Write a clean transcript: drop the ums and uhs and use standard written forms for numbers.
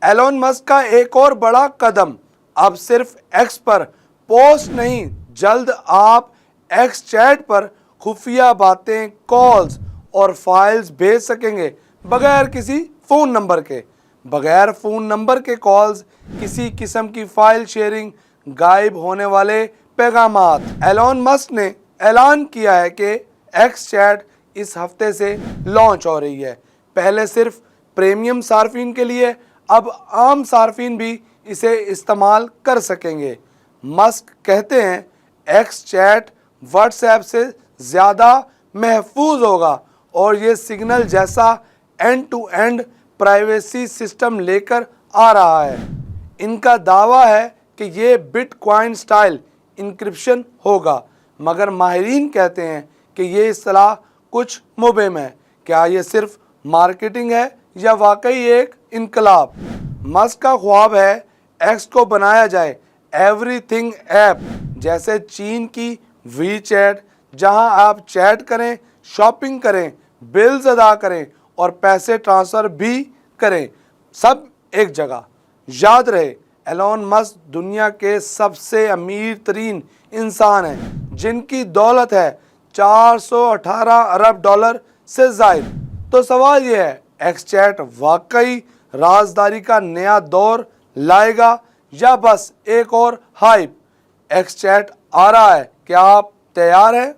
Elon Musk का एक और बड़ा कदम, अब सिर्फ एक्स पर पोस्ट नहीं, जल्द आप एक्स चैट पर खुफिया बातें, कॉल्स और फाइल्स भेज सकेंगे बगैर किसी फ़ोन नंबर के। बगैर फ़ोन नंबर के कॉल्स, किसी किस्म की फाइल शेयरिंग, गायब होने वाले पैगामात। एलोन मस्क ने ऐलान किया है कि एक्स चैट इस हफ्ते से लॉन्च हो रही है। पहले सिर्फ प्रीमियम सार्फिन के लिए, अब आम सार्फिन भी इसे इस्तेमाल कर सकेंगे। मस्क कहते हैं एक्स चैट व्हाट्सएप से ज़्यादा महफूज होगा और ये सिग्नल जैसा end to end privacy system लेकर आ रहा है। इनका दावा है कि ये बिटकॉइन स्टाइल इंक्रिप्शन होगा, मगर माहिरीन कहते हैं कि ये इस्तेलाह कुछ मुबहम है। क्या ये सिर्फ मार्केटिंग है या वाकई एक इनकलाब? मस्क का ख्वाब है एक्स को बनाया जाए एवरीथिंग ऐप, जैसे चीन की वी चैट, जहां आप चैट करें, शॉपिंग करें, बिल्स अदा करें और पैसे ट्रांसफ़र भी करें, सब एक जगह। याद रहे, एलोन मस्क दुनिया के सबसे अमीर तरीन इंसान हैं, जिनकी दौलत है 418 अरब डॉलर से ज़ायद। तो सवाल यह है, एक्स चैट वाकई राजदारी का नया दौर लाएगा या बस एक और हाइप? एक्स चैट आ रहा है, क्या आप तैयार हैं?